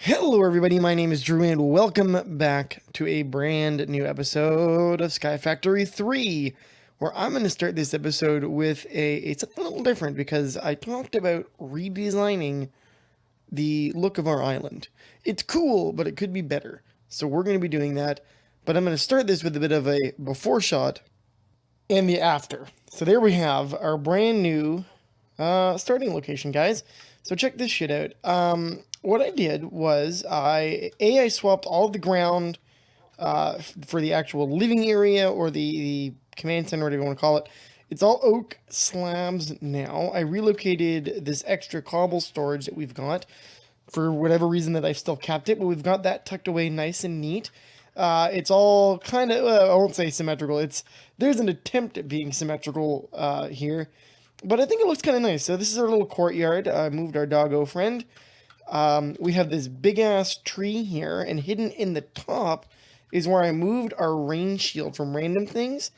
Hello everybody, my name is Drew and welcome back to a brand new episode of Sky Factory 3, where I'm going to start this episode with it's a little different because I talked about redesigning the look of our island. It's cool, but it could be better, so we're going to be doing that, but I'm going to start this with a bit of a before shot and the after. So there we have our brand new starting location, guys. So check this shit out. What I did was I swapped all of the ground for the actual living area or the command center, whatever you want to call it. It's all oak slabs now. I relocated this extra cobble storage that we've got for whatever reason that I've still kept it, but we've got that tucked away nice and neat. It's all kind of, I won't say symmetrical. There's an attempt at being symmetrical here, but I think it looks kind of nice. So this is our little courtyard. I moved our doggo friend. We have this big ass tree here, and hidden in the top is where I moved our rain shield from random things.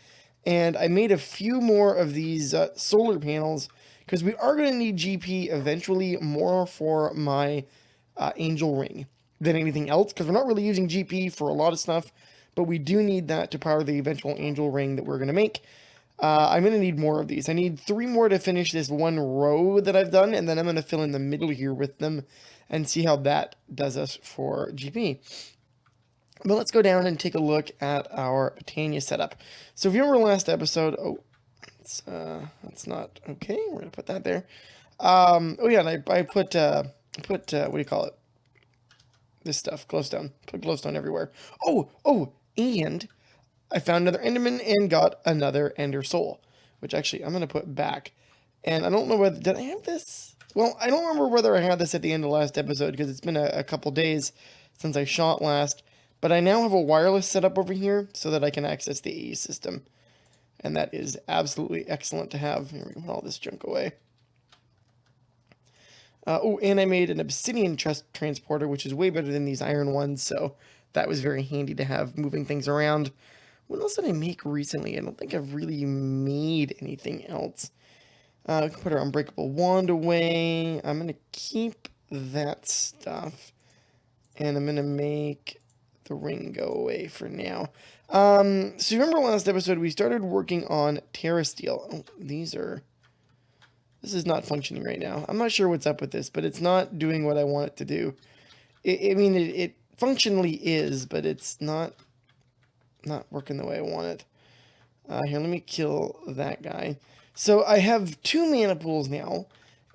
And I made a few more of these solar panels because we are going to need GP eventually, more for my angel ring than anything else, because we're not really using GP for a lot of stuff, but we do need that to power the eventual angel ring that we're going to make. I'm going to need more of these. I need 3 more to finish this one row that I've done, and then I'm going to fill in the middle here with them and see how that does us for GP. But let's go down and take a look at our Britannia setup. So if you remember last episode, that's not okay. We're going to put that there. Oh yeah, and I put what do you call it? This stuff, glowstone. Put glowstone everywhere. Oh, and I found another enderman and got another ender soul, which actually I'm going to put back. And I don't know whether, did I have this? Well, I don't remember whether I had this at the end of last episode because it's been a couple days since I shot last. But I now have a wireless setup over here so that I can access the AE system. And that is absolutely excellent to have. Here we go, put all this junk away. And I made an obsidian transporter, which is way better than these iron ones, so that was very handy to have moving things around. What else did I make recently? I don't think I've really made anything else. I can put our unbreakable wand away. I'm going to keep that stuff. And I'm going to make the ring go away for now. So you remember last episode, we started working on Terrasteel. Oh, this is not functioning right now. I'm not sure what's up with this, but it's not doing what I want it to do. It functionally is, but it's not working the way I want it. Here, let me kill that guy. So I have 2 mana pools now,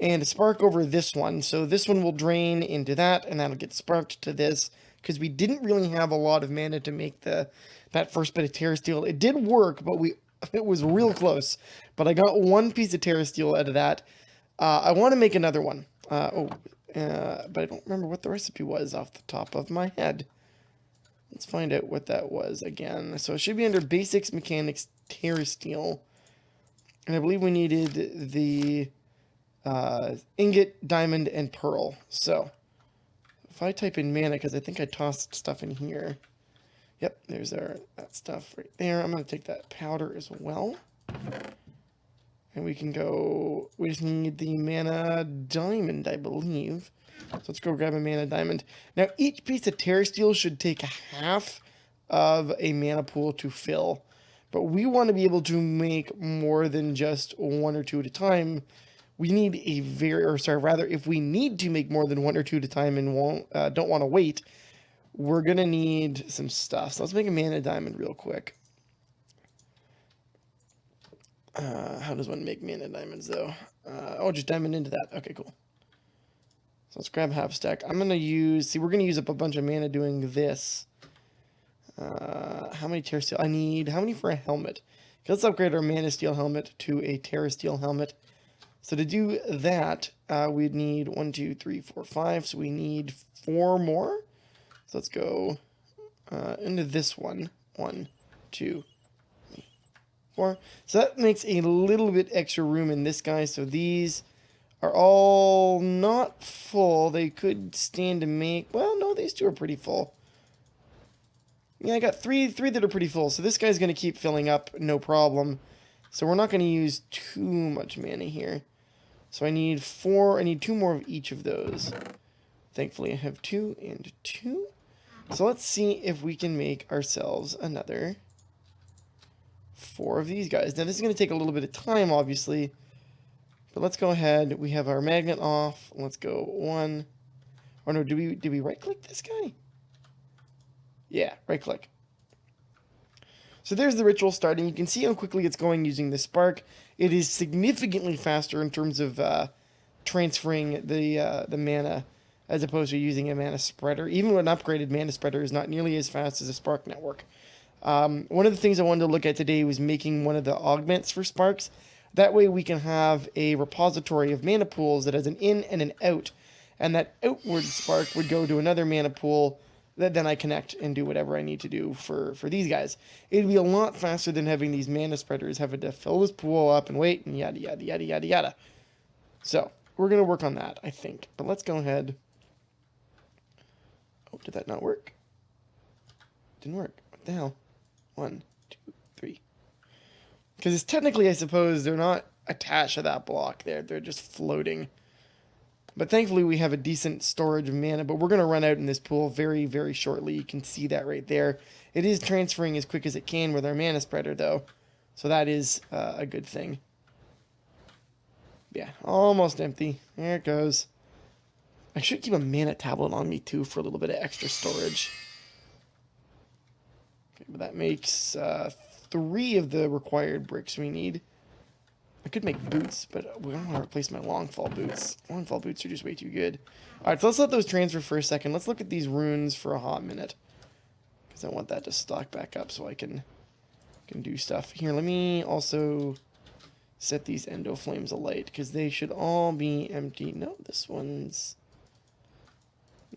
and a spark over this one. So this one will drain into that, and that'll get sparked to this, because we didn't really have a lot of mana to make that first bit of Terrasteel. It did work, but it was real close. But I got 1 piece of Terrasteel out of that. I want to make another one. But I don't remember what the recipe was off the top of my head. Let's find out what that was again. So it should be under Basics, Mechanics, Terrasteel. And I believe we needed the ingot, diamond, and pearl. So if I type in mana, because I think I tossed stuff in here. Yep, there's that stuff right there. I'm going to take that powder as well. And we can go, we just need the mana diamond, I believe. So let's go grab a mana diamond. Now, each piece of Terrasteel should take half of a mana pool to fill. But we want to be able to make more than just 1 or 2 at a time. We need if we need to make more than 1 or 2 at a time and don't want to wait, we're going to need some stuff. So let's make a mana diamond real quick. How does one make mana diamonds, though? Just diamond into that. Okay, cool. So let's grab half stack. I'm going to use... See, we're going to use up a bunch of mana doing this. How many Terrasteel? I need... How many for a helmet? Let's upgrade our Mana Steel helmet to a Terrasteel helmet. So to do that, we'd need 1, 2, 3, 4, 5. So we need 4 more. So let's go into this one. 1, 2, 3, 4. So that makes a little bit extra room in this guy. So these are all not full. They could stand to make... Well, no, these 2 are pretty full. Yeah, I got three that are pretty full. So this guy's going to keep filling up, no problem. So we're not going to use too much mana here. So I need 4. I need 2 more of each of those. Thankfully, I have 2 and 2. So let's see if we can make ourselves another 4 of these guys. Now, this is going to take a little bit of time, obviously. But let's go ahead. We have our magnet off. Let's go 1. Or no, did we right-click this guy? Yeah, right-click. So there's the ritual starting. You can see how quickly it's going using the spark. It is significantly faster in terms of transferring the mana as opposed to using a mana spreader. Even an upgraded mana spreader is not nearly as fast as a spark network. One of the things I wanted to look at today was making one of the augments for sparks. That way we can have a repository of mana pools that has an in and an out. And that outward spark would go to another mana pool that then I connect and do whatever I need to do for these guys. It'd be a lot faster than having these mana spreaders having to fill this pool up and wait and yada, yada, yada, yada, yada. So, we're going to work on that, I think. But let's go ahead. Oh, did that not work? Didn't work. What the hell? 1, 2, 3. Because it's technically, I suppose, they're not attached to that block there. They're just floating. But thankfully, we have a decent storage of mana, but we're going to run out in this pool very, very shortly. You can see that right there. It is transferring as quick as it can with our mana spreader, though. So that is a good thing. Yeah, almost empty. There it goes. I should keep a mana tablet on me, too, for a little bit of extra storage. Okay, but that makes 3 of the required bricks we need. I could make boots, but we don't want to replace my longfall boots. Longfall boots are just way too good. Alright, so let's let those transfer for a second. Let's look at these runes for a hot minute. Because I want that to stock back up so I can do stuff. Here, let me also set these endo flames alight, because they should all be empty. No, this one's...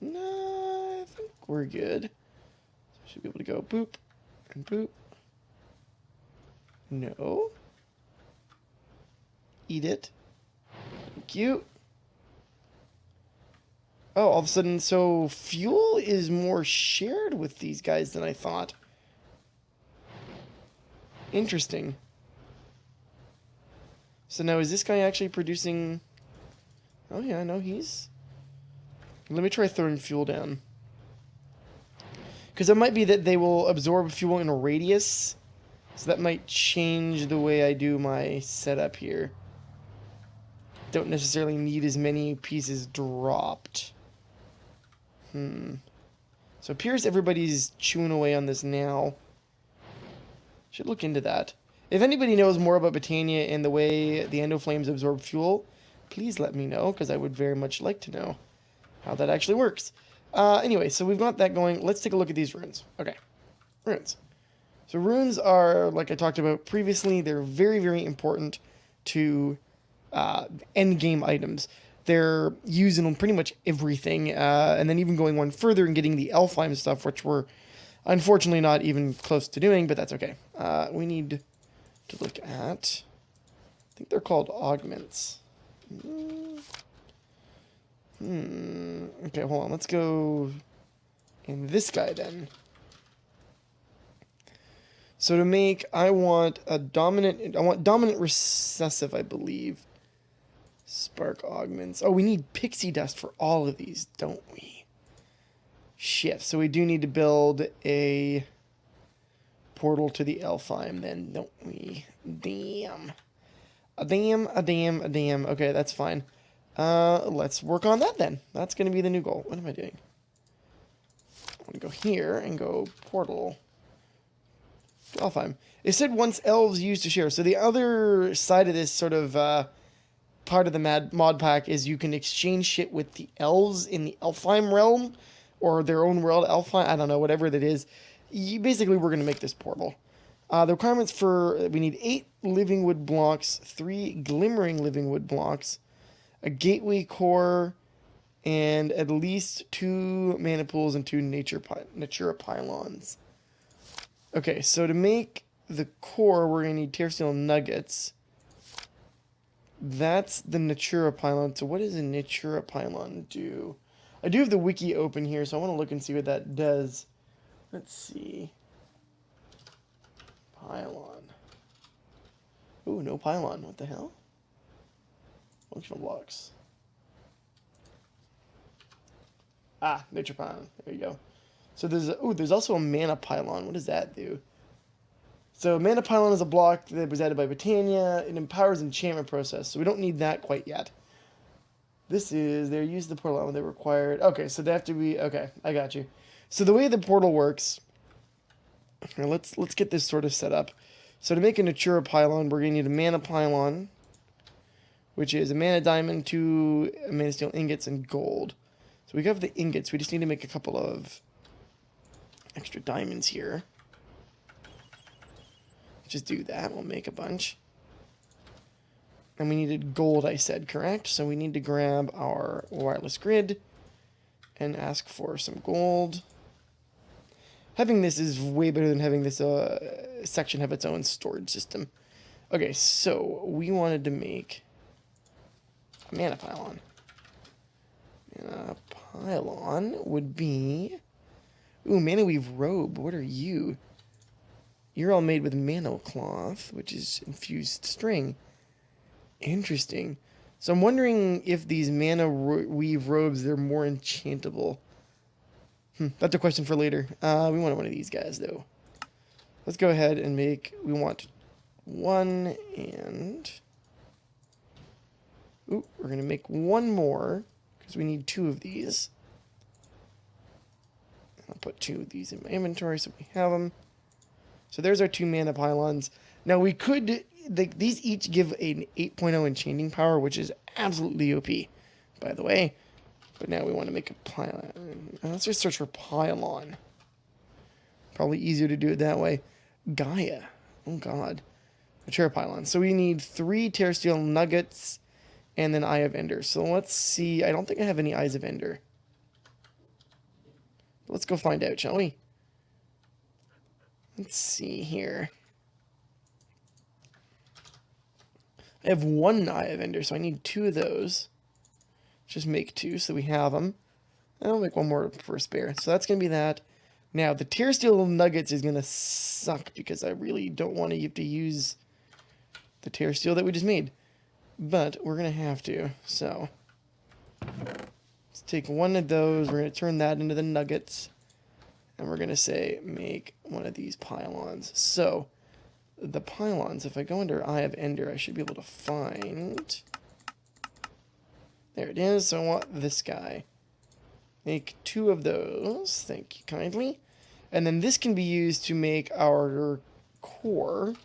No, I think we're good. So I should be able to go boop and boop. No. Eat it. Thank you. Oh, all of a sudden, so fuel is more shared with these guys than I thought. Interesting. So now, is this guy actually producing... Oh yeah, no, he's... Let me try throwing fuel down. Because it might be that they will absorb fuel in a radius. So that might change the way I do my setup here. Don't necessarily need as many pieces dropped. So it appears everybody's chewing away on this now. Should look into that. If anybody knows more about Botania and the way the endo flames absorb fuel, please let me know, because I would very much like to know how that actually works. Anyway, so we've got that going. Let's take a look at these runes. Okay, runes. So runes are, like I talked about previously, they're very, very important to end game items. They're used in pretty much everything, and then even going one further and getting the Elfheim stuff, which we're unfortunately not even close to doing, but that's okay. We need to look at, I think they're called augments. Okay, hold on. Let's go in this guy then. So to make, I want dominant recessive, I believe. Spark augments. Oh, we need pixie dust for all of these, don't we? Shit. So we do need to build a portal to the Elfheim then, don't we? Damn. A damn. Okay, that's fine. Let's work on that then. That's going to be the new goal. What am I doing? I want to go here and go portal. Elfheim. It said once elves used to share. So the other side of this sort of part of the mod pack is you can exchange shit with the elves in the Elfheim realm, or their own world, Elfheim, I don't know, whatever that is. Basically, we're going to make this portal. The requirements for, we need 8 living wood blocks, 3 glimmering living wood blocks, a gateway core, and at least 2 mana pools and 2 Natura pylons. Okay, so to make the core, we're going to need Terrasteel nuggets. That's the Natura pylon. So what does a Natura pylon do? I do have the wiki open here, so I want to look and see what that does. Let's see. Pylon. Ooh, no pylon. What the hell? Functional blocks. Ah, nature pylon. There you go. So there's also a mana pylon. What does that do? So mana pylon is a block that was added by Britannia. It empowers enchantment process. So we don't need that quite yet. This is, they use the portal when they required. Okay, so they have to be, okay, I got you. So the way the portal works, let's get this sort of set up. So to make a Natura pylon, we're going to need a mana pylon, which is a mana diamond, 2 mana steel ingots, and gold. So we have the ingots. We just need to make a couple of extra diamonds here. Just do that. We'll make a bunch. And we needed gold, I said, correct? So we need to grab our wireless grid and ask for some gold. Having this is way better than having this section have its own storage system. Okay, so we wanted to make a mana pylon. Mana pylon would be... Ooh, mana weave robe. What are you? You're all made with mana cloth, which is infused string. Interesting. So I'm wondering if these mana weave robes, they're more enchantable. That's a question for later. We want one of these guys, though. Let's go ahead and make... We want 1 and... Ooh, we're going to make 1 more, because we need 2 of these. I'll put 2 of these in my inventory so we have them. So there's our 2 mana pylons. Now we could... these each give an 8.0 enchanting power, which is absolutely OP, by the way. But now we want to make a pylon. Let's just search for pylon. Probably easier to do it that way. Gaia. Oh, God. A chair pylon. So we need 3 Terrasteel nuggets and then Eye of Ender. So let's see. I don't think I have any Eyes of Ender. Let's go find out, shall we? Let's see here. I have 1 Eye of Ender, so I need 2 of those. Just make 2 so we have them. And I'll make 1 more for a spare. So that's going to be that. Now, the Terrasteel nuggets is going to suck because I really don't want to have to use the Terrasteel that we just made. But we're going to have to. So let's take 1 of those. We're going to turn that into the nuggets. And we're going to say make 1 of these pylons. So the pylons, if I go under Eye of Ender, I should be able to find... There it is. So I want this guy. Make 2 of those. Thank you kindly. And then this can be used to make our core,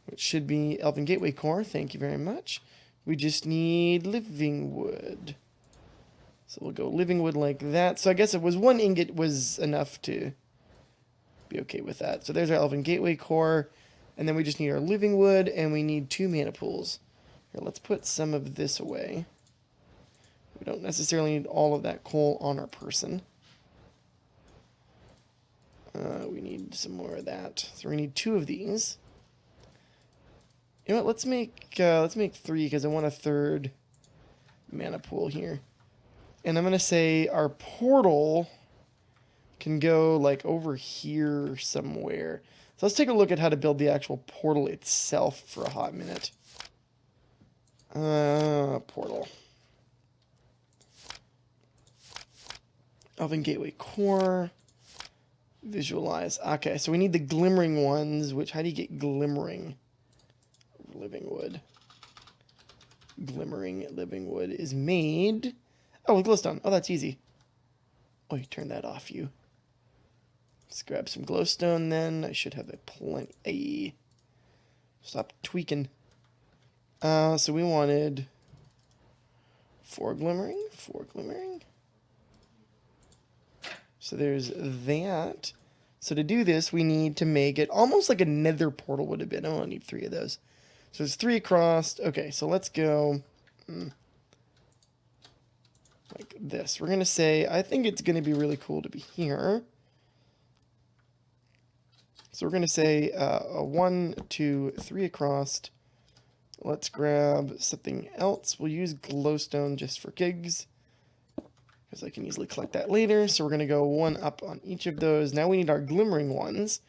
which should be Elven Gateway core. Thank you very much. We just need living wood. So we'll go living wood like that. So I guess it was 1 ingot was enough to be okay with that. So there's our Elven Gateway core. And then we just need our living wood, and we need 2 mana pools. Here, let's put some of this away. We don't necessarily need all of that coal on our person. We need some more of that. So we need 2 of these. You know what? Let's make 3 because I want a 3rd mana pool here. And I'm gonna say our portal can go like over here somewhere. So let's take a look at how to build the actual portal itself for a hot minute. Portal. Elven Gateway core. Visualize. Okay, so we need the glimmering ones, which, how do you get glimmering? Living wood. Glimmering living wood is made... Oh, with glowstone. Oh, that's easy. Oh, you turn that off, you. Let's grab some glowstone then. I should have a plenty. Stop tweaking. So we wanted 4 glimmering, 4 glimmering. So there's that. So to do this, we need to make it almost like a nether portal would have been. I only need 3 of those. So there's 3 across. Okay, so let's go like this. We're going to say, I think it's going to be really cool to be here. So we're going to say a 1, 2, 3 across. Let's grab something else. We'll use glowstone just for gigs, because I can easily collect that later. So we're going to go 1 up on each of those. Now we need our glimmering ones.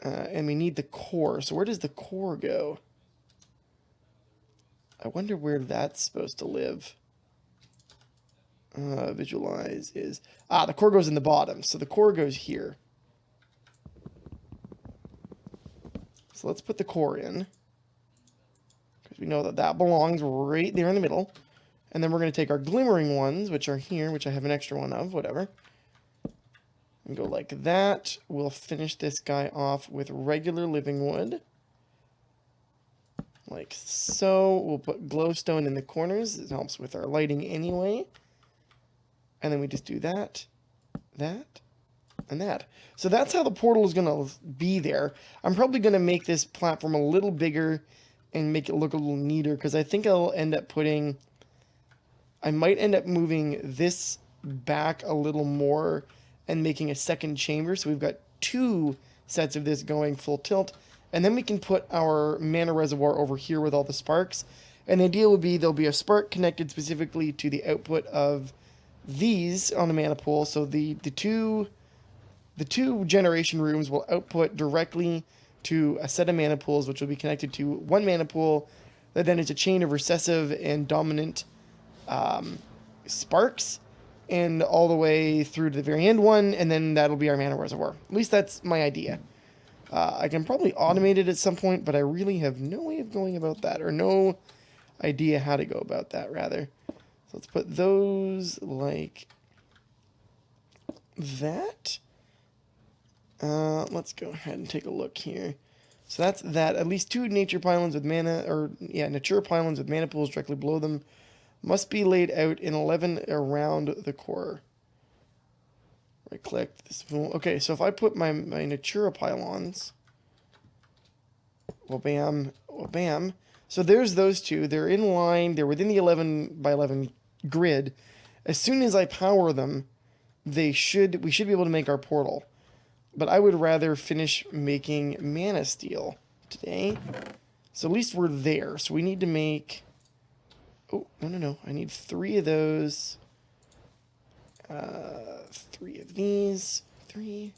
And we need the core. So where does the core go? I wonder where that's supposed to live. Visualize is... the core goes in the bottom. So the core goes here. So let's put the core in. Because we know that that belongs right there in the middle. And then we're going to take our glimmering ones, which are here, which I have an extra one of, whatever. And go like that. We'll finish this guy off with regular living wood. Like so. We'll put glowstone in the corners. It helps with our lighting anyway. And then we just do that, that, and that. So that's how the portal is going to be there. I'm probably going to make this platform a little bigger and make it look a little neater, because I think I'll end up putting... I might end up moving this back a little more and making a second chamber. So we've got 2 sets of this going full tilt. And then we can put our mana reservoir over here with all the sparks. And the idea would be there'll be a spark connected specifically to the output of these on the mana pool. So the two generation rooms will output directly to a set of mana pools, which will be connected to one mana pool that then is a chain of recessive and dominant sparks, and all the way through to the very end one, and then that'll be our mana reservoir. At least that's my idea. I can probably automate it at some point, but I really have no way of going about that, or no idea how to go about that, rather. So let's put those like that. Let's go ahead and take a look here. So that's that. At least 2 nature pylons with mana, or yeah, nature pylons with mana pools directly below them must be laid out in 11 around the core. Right click. Okay, so if I put my Natura pylons, well, bam, well, bam. So there's those 2. They're in line. They're within the 11 by 11 grid. As soon as I power them, we should be able to make our portal. But I would rather finish making mana steel today. So at least we're there. So we need to make... Oh, no. I need 3 of those. 3 of these. 3.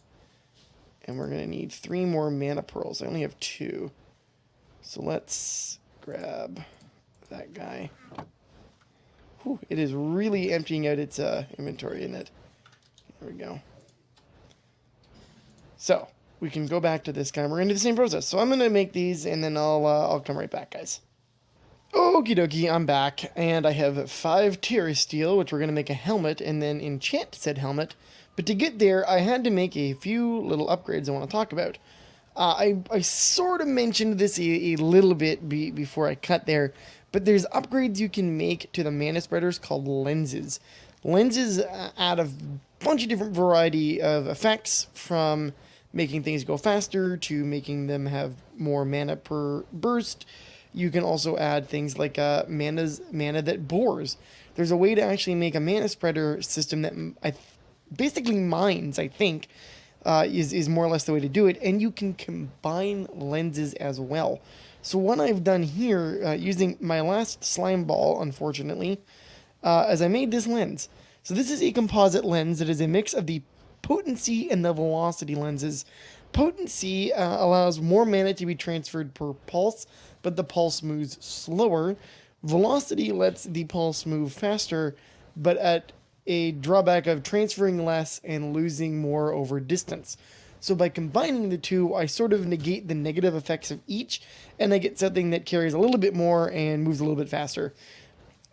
And we're going to need 3 more mana pearls. I only have 2. So let's grab that guy. Whew, it is really emptying out its inventory, isn't it? There we go. So, we can go back to this guy. We're going to do the same process. So I'm going to make these, and then I'll come right back, guys. Okie dokie, I'm back, and I have 5 Terrasteel, which we're going to make a helmet, and then enchant said helmet. But to get there, I had to make a few little upgrades I want to talk about. I sort of mentioned this a little bit before I cut there, but there's upgrades you can make to the mana spreaders called lenses. Lenses add a bunch of different variety of effects, from making things go faster to making them have more mana per burst. You can also add things like mana that bores. There's a way to actually make a mana spreader system that basically mines, I think, is more or less the way to do it. And you can combine lenses as well. So what I've done here, using my last slime ball, unfortunately, as I made this lens. So this is a composite lens that is a mix of the potency and the velocity lenses. Potency allows more mana to be transferred per pulse, but the pulse moves slower. Velocity lets the pulse move faster, but at a drawback of transferring less and losing more over distance. So by combining the 2, I sort of negate the negative effects of each, and I get something that carries a little bit more and moves a little bit faster.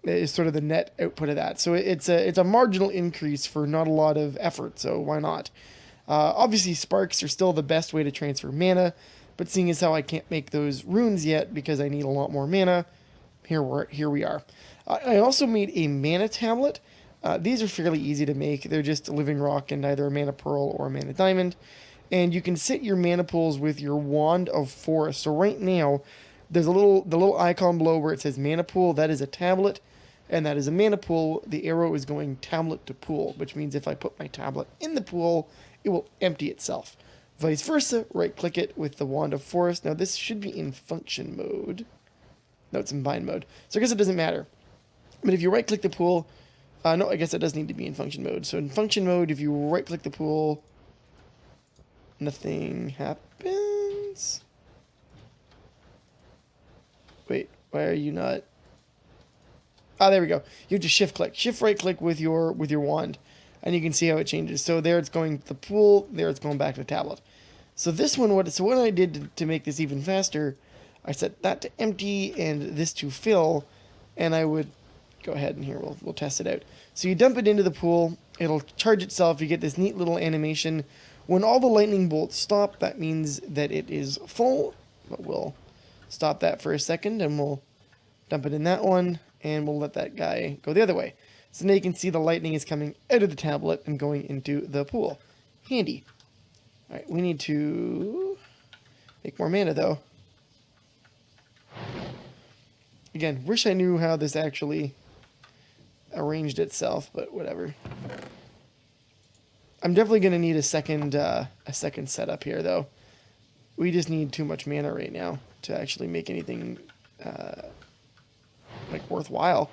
Is sort of the net output of that. So it's a marginal increase for not a lot of effort, so why not? Obviously, sparks are still the best way to transfer mana, but seeing as how I can't make those runes yet because I need a lot more mana, here we are. I also made a mana tablet. These are fairly easy to make. They're just a living rock and either a mana pearl or a mana diamond. And you can set your mana pools with your wand of forest. So right now, there's the little icon below where it says mana pool. That is a tablet, and that is a mana pool. The arrow is going tablet to pool, which means if I put my tablet in the pool, it will empty itself. Vice versa, right-click it with the wand of forest. Now this should be in function mode. No, it's in bind mode. So I guess it doesn't matter. But if you right-click the pool, no, I guess it does need to be in function mode. So in function mode, if you right-click the pool, nothing happens. Wait, why are you not? Ah, there we go. You have to shift click, shift right click with your wand, and you can see how it changes. So there it's going to the pool, there it's going back to the tablet. So this one, what I did to make this even faster, I set that to empty and this to fill, and I would go ahead and here we'll test it out. So you dump it into the pool, it'll charge itself. You get this neat little animation. When all the lightning bolts stop, that means that it is full. But we'll stop that for a second and we'll dump it in that one, and we'll let that guy go the other way. So now you can see the lightning is coming out of the tablet and going into the pool. Handy. Alright, we need to make more mana though. Again, wish I knew how this actually arranged itself, but whatever. I'm definitely going to need a second setup here though. We just need too much mana right now to actually make anything like worthwhile.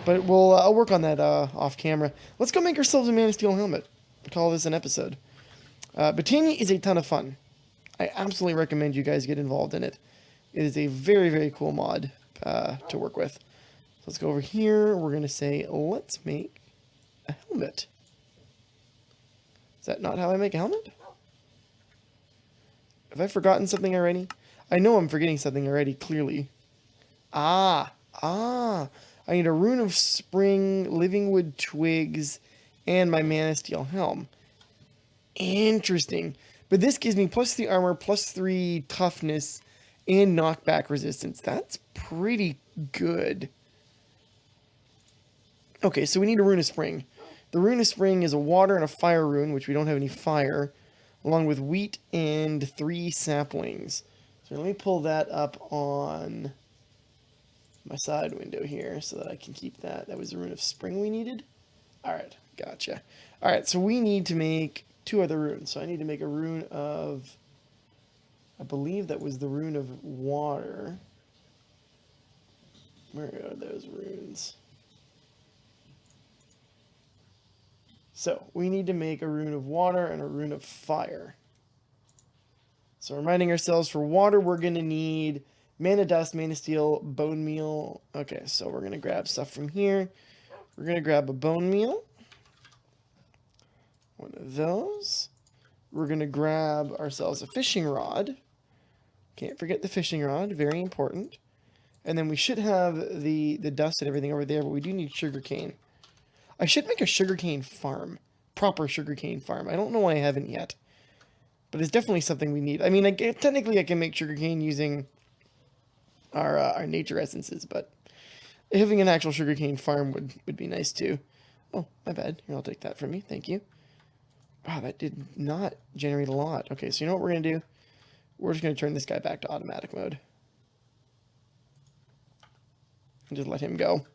But I'll work on that off camera. Let's go make ourselves a Man of Steel helmet. We'll call this an episode. Botania is a ton of fun. I absolutely recommend you guys get involved in it. It is a very, very cool mod to work with. So let's go over here. We're going to say, let's make a helmet. Is that not how I make a helmet? Have I forgotten something already? I know I'm forgetting something already, clearly. I need a Rune of Spring, Living Wood Twigs, and my Man of Steel helm. Interesting. But this gives me +3 armor, +3 toughness, and knockback resistance. That's pretty good. Okay, so we need a Rune of Spring. The Rune of Spring is a water and a fire rune, which we don't have any fire, along with wheat and 3 saplings. So let me pull that up on my side window here so that I can keep that. That was the Rune of Spring we needed. Alright, gotcha. Alright, so we need to make 2 other runes. So I need to make a rune of, I believe that was the Rune of Water. Where are those runes? So we need to make a Rune of Water and a Rune of Fire. So reminding ourselves, for water we're going to need Mana Dust, Mana Steel, Bone Meal. Okay, so we're going to grab stuff from here. We're going to grab a Bone Meal. One of those. We're going to grab ourselves a Fishing Rod. Can't forget the Fishing Rod, very important. And then we should have the dust and everything over there, but we do need sugarcane. I should make a sugarcane farm. Proper sugarcane farm. I don't know why I haven't yet. But it's definitely something we need. I mean, technically I can make sugarcane using our nature essences, but having an actual sugarcane farm would be nice too. Oh, my bad. Here, I'll take that from you. Thank you. Wow, that did not generate a lot. Okay, so you know what we're going to do? We're just going to turn this guy back to automatic mode. And just let him go.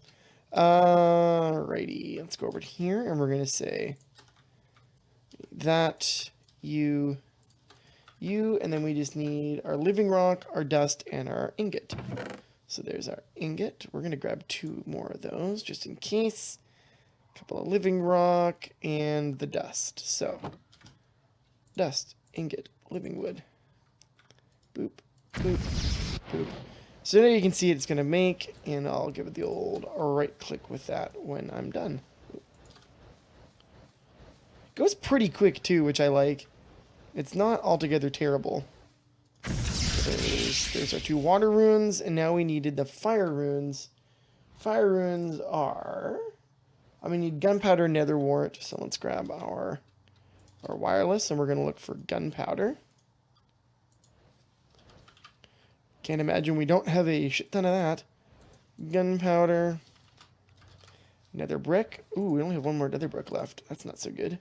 Alrighty, let's go over to here, and we're going to say that, you, and then we just need our living rock, our dust, and our ingot. So there's our ingot. We're going to grab 2 more of those, just in case. A couple of living rock, and the dust. So, dust, ingot, living wood. Boop, boop, boop. So now you can see it's going to make, and I'll give it the old right click with that when I'm done. Goes pretty quick too, which I like. It's not altogether terrible. So there's our 2 water runes, and now we needed the fire runes. Fire runes are, I mean, need gunpowder, nether wart. So let's grab our wireless, and we're going to look for gunpowder. Can't imagine we don't have a shit ton of that. Gunpowder. Nether brick. Ooh, we only have 1 more nether brick left. That's not so good.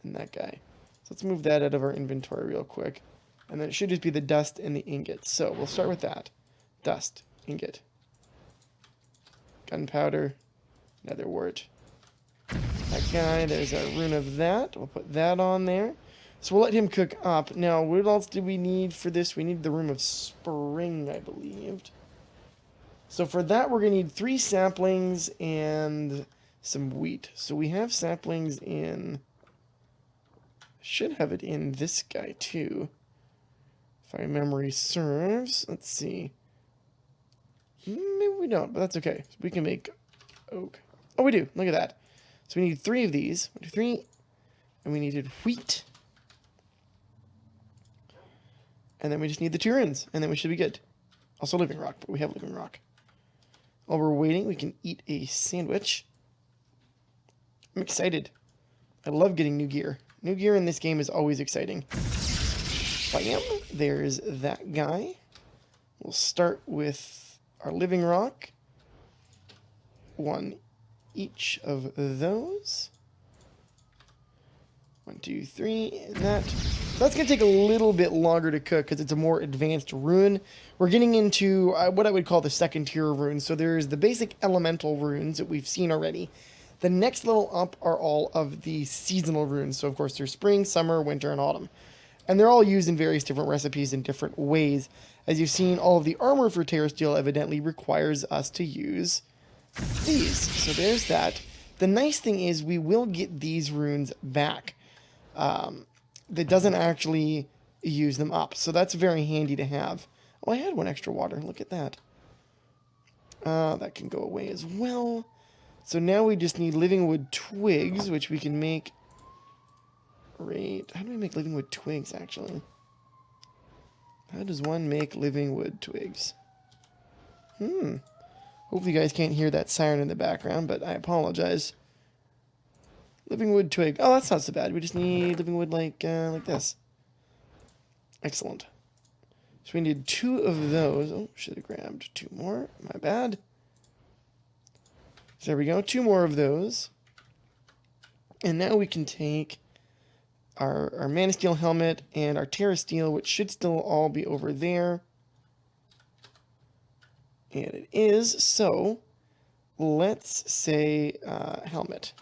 And that guy. So let's move that out of our inventory real quick. And then it should just be the dust and the ingot. So we'll start with that. Dust. Ingot. Gunpowder. Nether wart. That guy, there's our rune of that. We'll put that on there. So we'll let him cook up. Now, what else do we need for this? We need the Rune of Spring, I believed. So for that, we're going to need 3 saplings and some wheat. So we have saplings in, should have it in this guy too, if my memory serves. Let's see. Maybe we don't, but that's okay. So we can make oak. Oh, we do. Look at that. So we need 3 of these. 1, 2, 3. And we needed wheat. And then we just need the 2 runes. And then we should be good. Also living rock, but we have living rock. While we're waiting, we can eat a sandwich. I'm excited. I love getting new gear. New gear in this game is always exciting. Bam. There's that guy. We'll start with our living rock. 1 each of those. 1, 2, 3, and that. So that's going to take a little bit longer to cook because it's a more advanced rune. We're getting into what I would call the second tier of runes. So there's the basic elemental runes that we've seen already. The next level up are all of the seasonal runes. So of course there's spring, summer, winter, and autumn. And they're all used in various different recipes in different ways. As you've seen, all of the armor for Terrasteel evidently requires us to use these. So there's that. The nice thing is we will get these runes back. That doesn't actually use them up. So that's very handy to have. Oh, I had 1 extra water. Look at that. That can go away as well. So now we just need living wood twigs, which we can make. Right. How do we make living wood twigs, actually? How does one make living wood twigs? Hopefully you guys can't hear that siren in the background, but I apologize. Living wood twig. Oh, that's not so bad. We just need living wood like this. Excellent. So we need 2 of those. Oh, should have grabbed 2 more. My bad. So there we go. 2 more of those. And now we can take our Manasteel helmet and our Terrasteel, which should still all be over there. And it is. So let's say helmet.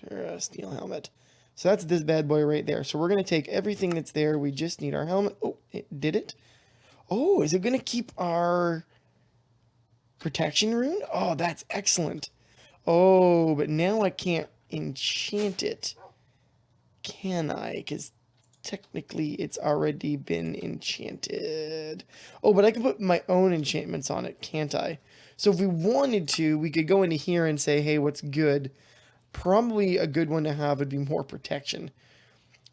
Terrasteel helmet. So that's this bad boy right there. So we're going to take everything that's there. We just need our helmet. Oh, it did it. Oh, is it going to keep our protection rune? Oh, that's excellent. Oh, but now I can't enchant it. Can I? Because technically it's already been enchanted. Oh, but I can put my own enchantments on it, can't I? So if we wanted to, we could go into here and say, hey, what's good? Probably a good one to have would be more protection.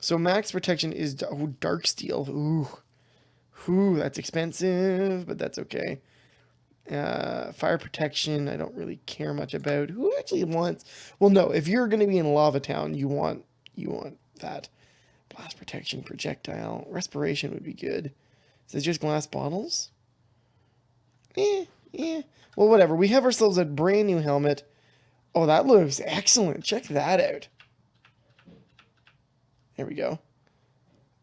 So max protection is dark steel. Ooh, that's expensive, but that's okay. Fire protection, I don't really care much about. Who actually wants? Well, no. If you're going to be in Lava Town, you want that. Blast protection, projectile, respiration would be good. Is it just glass bottles? Yeah. Well, whatever. We have ourselves a brand new helmet. Oh, that looks excellent. Check that out. There we go.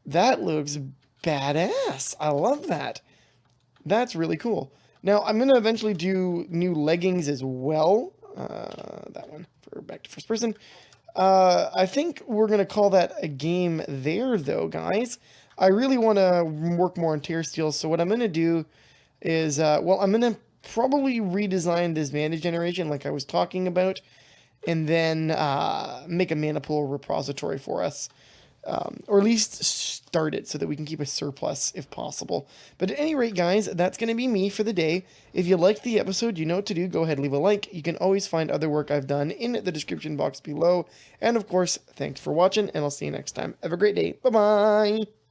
That looks badass. I love that. That's really cool. Now, I'm going to eventually do new leggings as well. That one for back to first person. I think we're going to call that a game there, though, guys. I really want to work more on Terrasteel, so what I'm going to do is, well, I'm going to probably redesign this bandage generation like I was talking about, and then make a mana pool repository for us. Or at least start it so that we can keep a surplus if possible. But at any rate, guys, that's going to be me for the day. If you liked the episode, you know what to do. Go ahead, leave a like. You can always find other work I've done in the description box below. And of course, thanks for watching, and I'll see you next time. Have a great day. Bye-bye.